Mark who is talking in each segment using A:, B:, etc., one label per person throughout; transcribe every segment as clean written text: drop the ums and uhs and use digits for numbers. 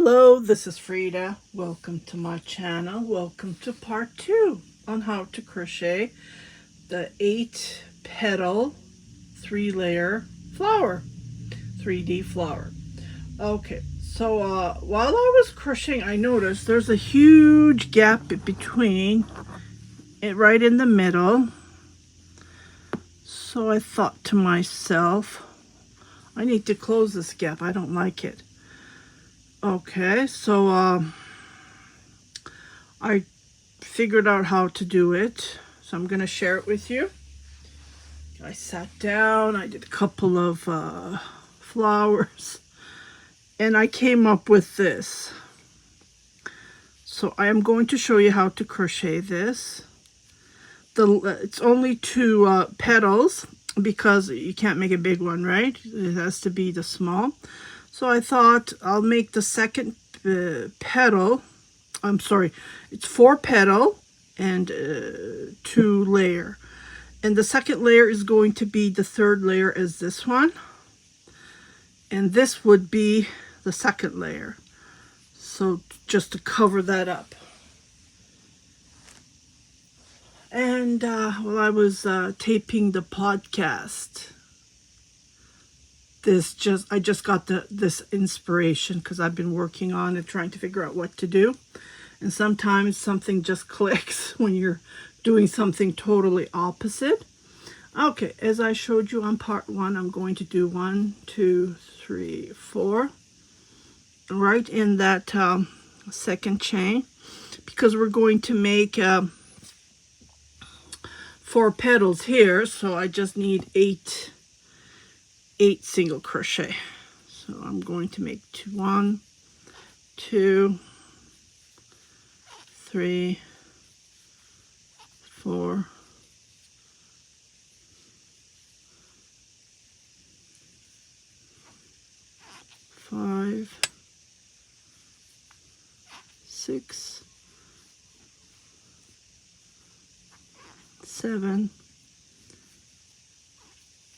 A: Hello, this is Frida. Welcome to my channel. Welcome to part 2 on how to crochet the 8 petal 3-layer flower, 3D flower. Okay, so while I was crocheting, I noticed there's a huge gap between it, right in the middle. So I thought to myself, I need to close this gap. I don't like it. Okay, so I figured out how to do it, so I'm going to share it with you. I sat down, I did a couple of flowers, and I came up with this. So I am going to show you how to crochet this. It's only 2 petals because you can't make a big one, right? It has to be the small. So I thought I'll make the second petal. I'm sorry, it's 4 petal and 2 layer. And the second layer is going to be the 3rd layer as this one. And this would be the second layer. So just to cover that up. And while I was taping the podcast, I just got this inspiration because I've been working on it, trying to figure out what to do. And sometimes something just clicks when you're doing something totally opposite. Okay, as I showed you on part 1, I'm going to do 1, 2, 3, 4 right in that second chain, because we're going to make 4 petals here. So I just need 8 single crochet. So I'm going to make 1, 2, 3, 4, 5, 6, 7,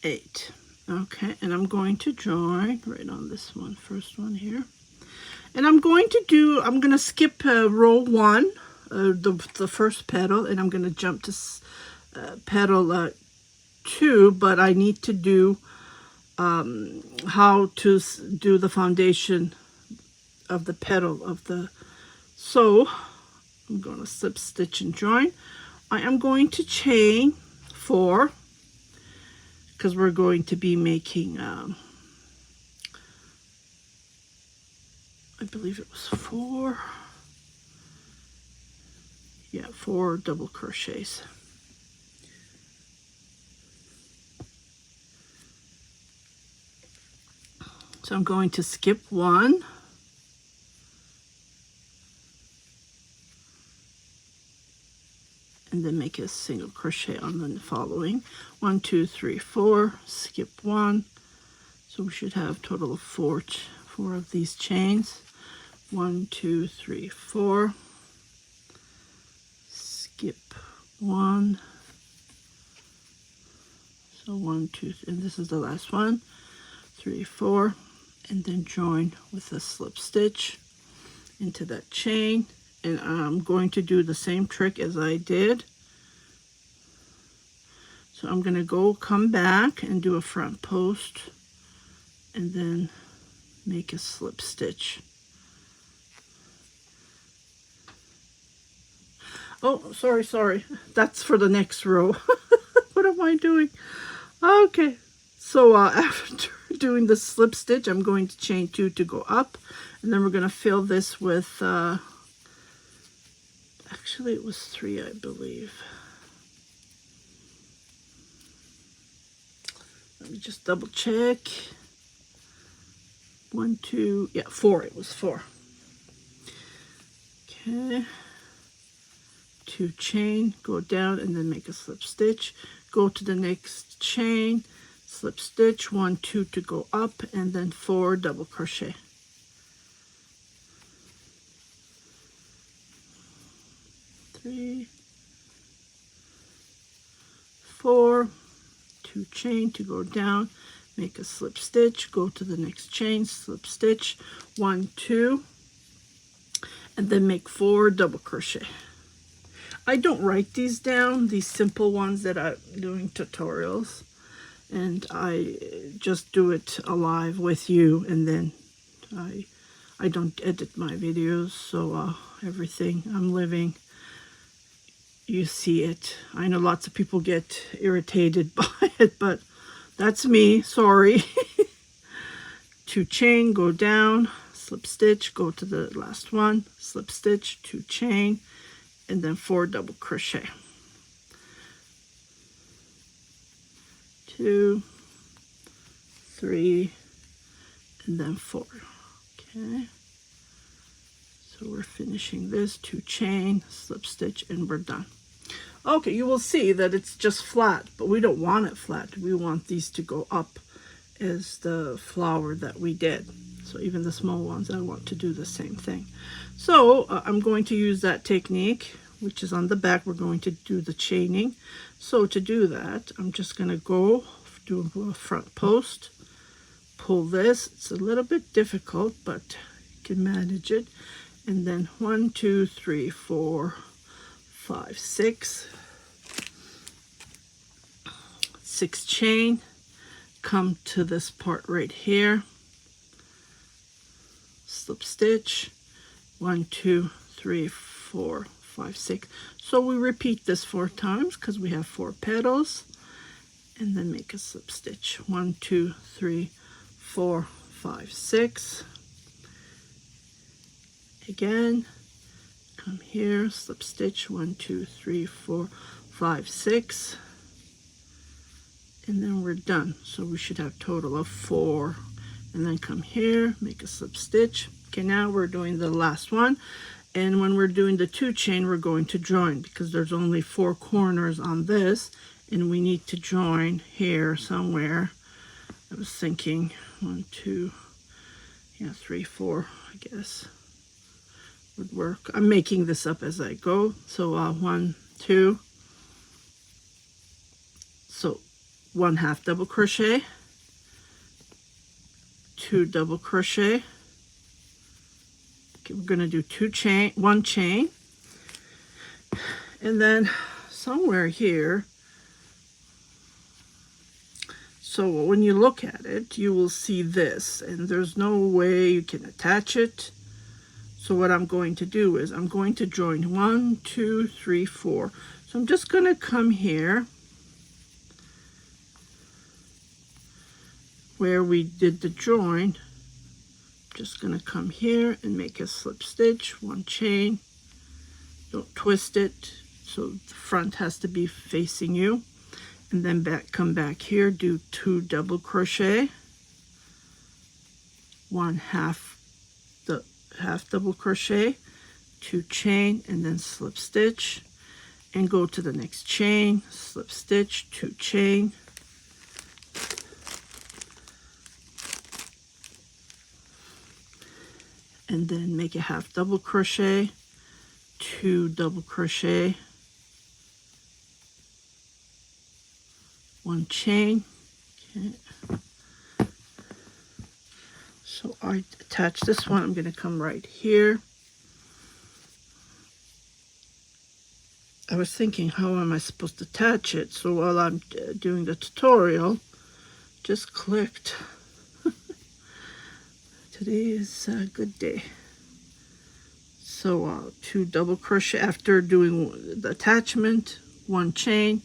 A: 8. Okay, and I'm going to join right on this one, first one here. And I'm going to skip row 1, the first petal, and I'm going to jump to petal 2, but I need to do how to do the foundation of the petal of the, so I'm going to slip stitch and join. I am going to chain 4, because we're going to be making I believe it was 4, yeah, 4 double crochets. So I'm going to skip 1, and then make a single crochet on the following. 1, 2, 3, 4, skip 1. So we should have a total of 4 of these chains. 1, 2, 3, 4, skip 1. So 1, 2, and this is the last one. 3, 4, and then join with a slip stitch into that chain. And I'm going to do the same trick as I did. So I'm going to come back and do a front post, and then make a slip stitch. Oh, sorry. That's for the next row. What am I doing? Okay. So after doing the slip stitch, I'm going to chain 2 to go up, and then we're going to fill this with actually it was 3, I believe. Let me just double check. 1, 2, yeah, 4. It was 4. Okay. 2 chain, go down, and then make a slip stitch. Go to the next chain, slip stitch, 1, 2 to go up, and then 4 double crochet. Three, 4, 2 chain to go down, make a slip stitch, go to the next chain, slip stitch, 1, 2, and then make 4 double crochet. I don't write these down, these simple ones that I'm doing tutorials, and I just do it live with you, and then I don't edit my videos, so everything I'm living, you see it. I know lots of people get irritated by it, but that's me, sorry. 2 chain, go down, slip stitch, go to the last one, slip stitch, 2 chain, and then 4 double crochet. 2, 3, and then 4. Okay, so we're finishing this, 2 chain, slip stitch, and we're done. Okay, you will see that it's just flat, but we don't want it flat. We want these to go up as the flower that we did. So even the small ones, I want to do the same thing. So I'm going to use that technique, which is on the back. We're going to do the chaining. So to do that, I'm just going to go do a front post, pull this. It's a little bit difficult, but you can manage it. And then 1, 2, 3, 4, 5, 6 chain, come to this part right here, slip stitch, 1, 2, 3, 4, 5, 6. So we repeat this 4 times because we have 4 petals, and then make a slip stitch, 1, 2, 3, 4, 5, 6. Again, come here, slip stitch, 1, 2, 3, 4, 5, 6, and then we're done. So we should have a total of 4, and then come here, make a slip stitch. Okay, now we're doing the last one, and when we're doing the 2 chain, we're going to join because there's only 4 corners on this, and we need to join here somewhere. I was thinking 1, 2, 3, 4, I guess would work. I'm making this up as I go. So 1, 2, so 1/2 double crochet, 2 double crochet. Okay, we're going to do 2 chain, 1 chain, and then somewhere here, so when you look at it, you will see this, and there's no way you can attach it. So what I'm going to do is I'm going to join 1, 2, 3, 4. So I'm just going to come here where we did the join. Just going to come here and make a slip stitch, 1 chain. Don't twist it, so the front has to be facing you. And then come back here, do 2 double crochet, 1/2 double crochet, 2 chain, and then slip stitch, and go to the next chain, slip stitch, 2 chain, and then make a 1/2 double crochet, 2 double crochet, 1 chain. Okay. So I attach this one. I'm going to come right here. I was thinking, how am I supposed to attach it? So while I'm doing the tutorial, just clicked. Today is a good day. So 2 double crochet after doing the attachment, 1 chain,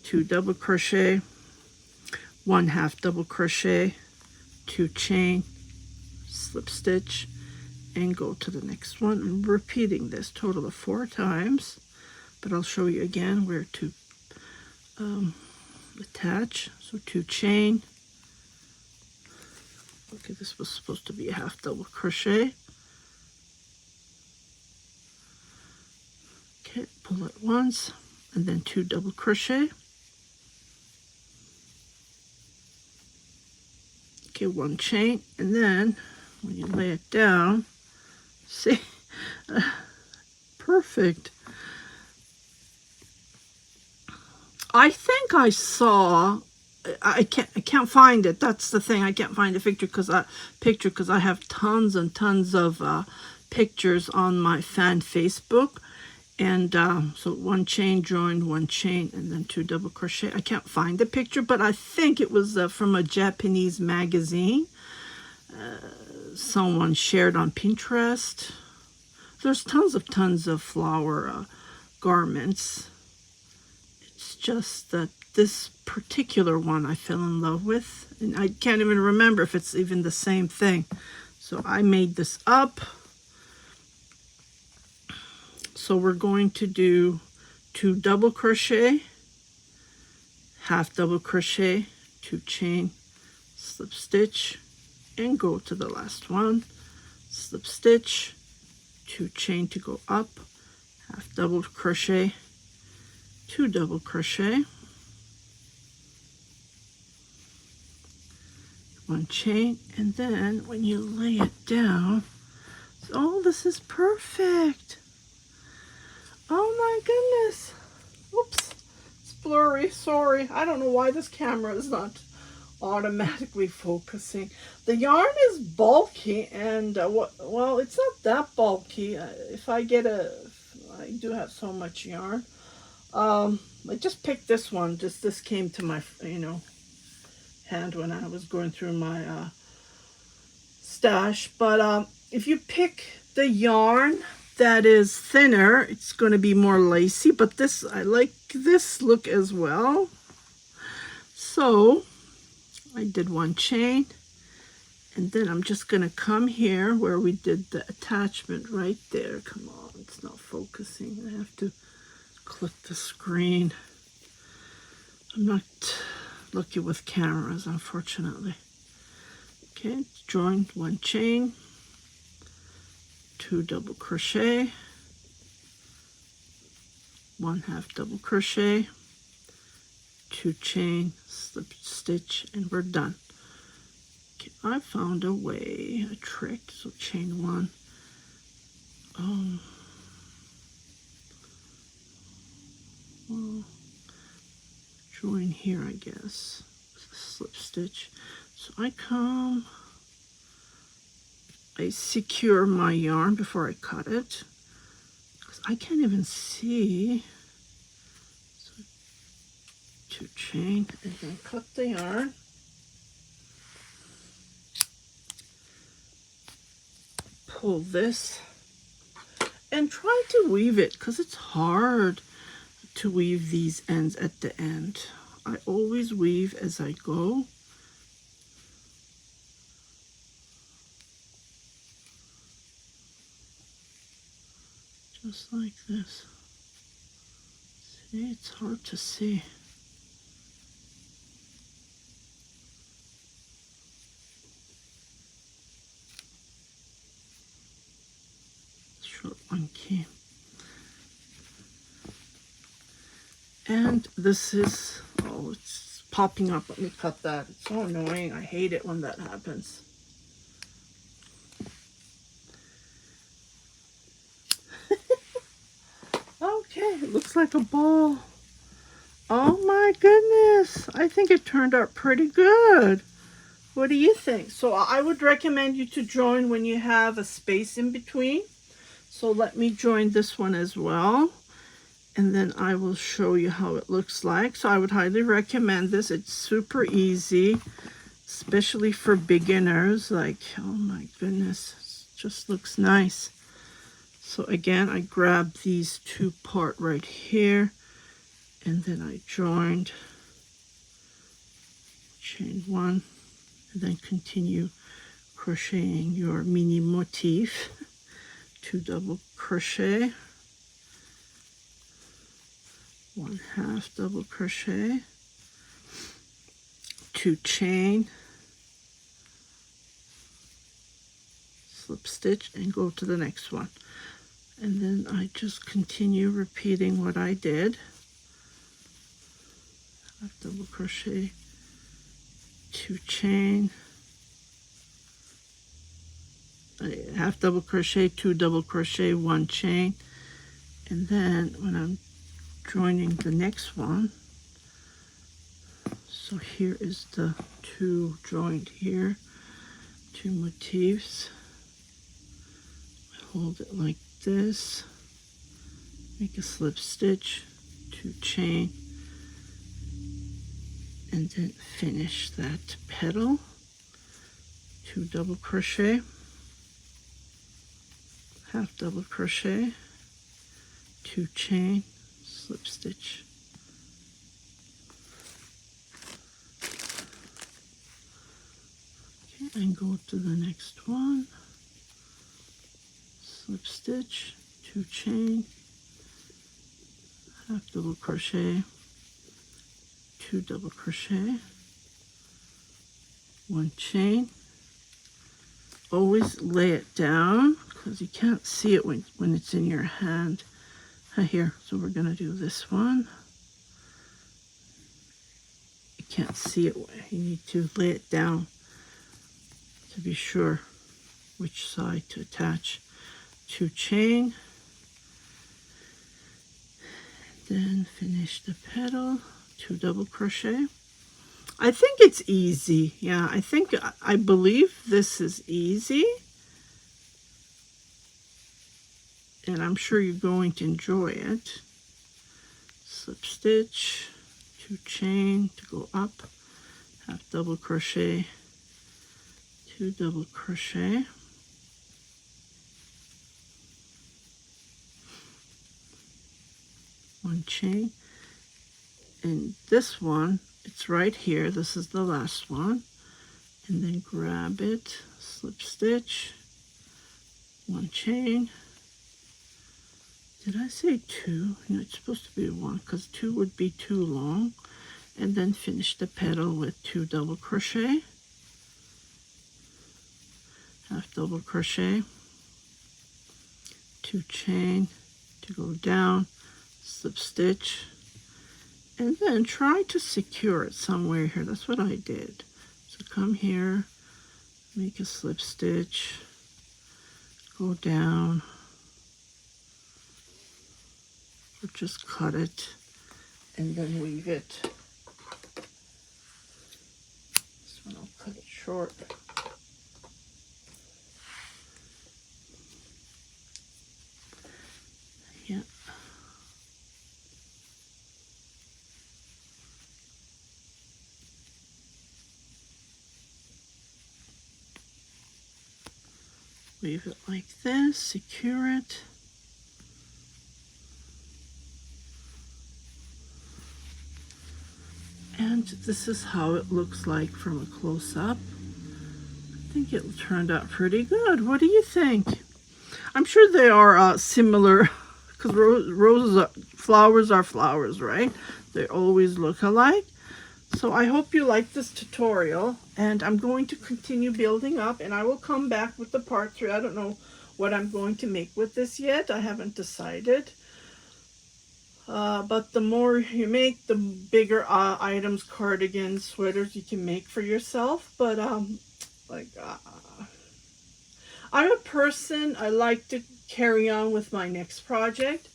A: 2 double crochet, 1/2 double crochet, 2 chain, slip stitch, and go to the next one. I'm repeating this total of 4 times, but I'll show you again where to attach. So 2 chain. Okay, this was supposed to be a 1/2 double crochet. Okay, pull it once, and then 2 double crochet. Okay, 1 chain, and then when you lay it down, see, perfect. I think I saw, I can't find it. That's the thing. I can't find a picture because I have tons and tons of pictures on my fan Facebook. And so one chain joined, one chain, and then 2 double crochet. I can't find the picture, but I think it was from a Japanese magazine. Someone shared on Pinterest. There's tons of flower garments. It's just that this particular one I fell in love with, and I can't even remember if it's even the same thing. So I made this up. So we're going to do 2 double crochet, half double crochet, 2 chain, slip stitch, and go to the last one, slip stitch, 2 chain to go up, half double crochet, 2 double crochet, 1 chain, and then when you lay it down, oh, this is perfect. Oh my goodness. Oops, it's blurry, sorry. I don't know why this camera is not automatically focusing. The yarn is bulky, and well, it's not that bulky. If I do have so much yarn. I just picked this one. This came to my, hand when I was going through my stash. But if you pick the yarn that is thinner, it's going to be more lacy. But this, I like this look as well. So I did 1 chain, and then I'm just going to come here where we did the attachment right there. Come on, it's not focusing. I have to click the screen. I'm not lucky with cameras, unfortunately. Okay, join 1 chain, 2 double crochet, 1 half double crochet, 2 chain, slip stitch, and we're done. Okay, I found a way, a trick. So chain 1, well, join here, I guess, slip stitch. So I secure my yarn before I cut it, because I can't even see. So 2 chain, and then cut the yarn. Pull this and try to weave it, because it's hard to weave these ends at the end. I always weave as I go. Just like this. See, it's hard to see. Short 1 key. And this is, oh, it's popping up. Let me cut that. It's so annoying. I hate it when that happens. Okay, it looks like a ball. Oh my goodness. I think it turned out pretty good. What do you think? So I would recommend you to join when you have a space in between. So let me join this one as well, and then I will show you how it looks like. So I would highly recommend this. It's super easy, especially for beginners. Like, oh my goodness, it just looks nice. So again, I grabbed these 2 part right here, and then I joined, chain 1, and then continue crocheting your mini motif. 2 double crochet, 1 half double crochet, 2 chain, slip stitch, and go to the next one. And then I just continue repeating what I did. Half double crochet, 2 chain, half double crochet, 2 double crochet, 1 chain, and then when I'm joining the next one, so here is the 2 joined here, 2 motifs. hold it like this, make a slip stitch, 2 chain, and then finish that petal, 2 double crochet, half double crochet, 2 chain, slip stitch. Okay, and go to the next one, slip stitch, 2 chain, half double crochet, 2 double crochet, 1 chain. Always lay it down because you can't see it when it's in your hand. Here, so we're going to do this one. You can't see it. You need to lay it down to be sure which side to attach. 2 chain. Then finish the petal, 2 double crochet. I think it's easy. Yeah, I believe this is easy. And I'm sure you're going to enjoy it. Slip stitch, 2 chain to go up, half double crochet, 2 double crochet. One chain, and this one, it's right here. This is the last one, and then grab it, slip stitch, 1 chain. Did I say 2? No, it's supposed to be 1 because 2 would be too long. And then finish the petal with 2 double crochet, half double crochet, 2 chain to go down, slip stitch, and then try to secure it somewhere here. That's what I did. So come here, make a slip stitch, go down, or just cut it and then weave it. This one I'll cut it short. Yeah. Weave it like this, secure it. And this is how it looks like from a close-up. I think it turned out pretty good. What do you think? I'm sure they are similar because flowers are flowers, right? They always look alike. So I hope you like this tutorial, and I'm going to continue building up, and I will come back with the part 3. I don't know what I'm going to make with this yet. I haven't decided. But the more you make, the bigger items, cardigans, sweaters you can make for yourself. But I'm a person, I like to carry on with my next project.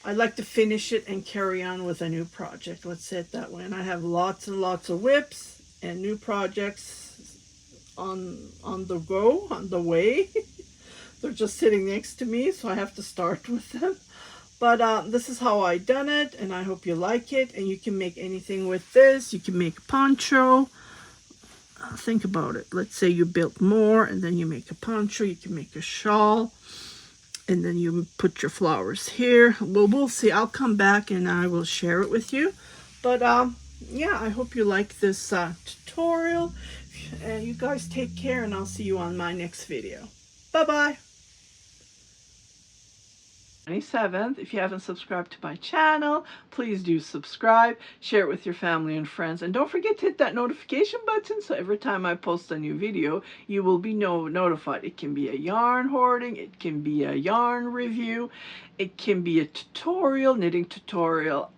A: I like to finish it and carry on with a new project. Let's say it that way. And I have lots and lots of whips and new projects on the go, on the way. They're just sitting next to me, so I have to start with them. But this is how I done it, and I hope you like it. And you can make anything with this. You can make a poncho. Think about it. Let's say you built more, and then you make a poncho. You can make a shawl. And then you put your flowers here. Well, we'll see. I'll come back and I will share it with you. But yeah, I hope you like this tutorial. And you guys take care, and I'll see you on my next video. Bye-bye. 27th. If you haven't subscribed to my channel, please do subscribe, share it with your family and friends, and don't forget to hit that notification button so every time I post a new video you will be notified. It can be a yarn hoarding, it can be a yarn review, it can be a tutorial, knitting tutorial,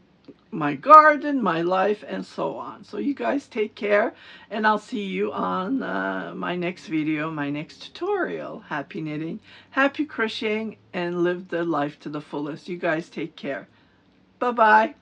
A: my garden, my life, and so on. So you guys take care, and I'll see you on my next video, my next tutorial. Happy knitting, happy crocheting, and live the life to the fullest. You guys take care. Bye-bye.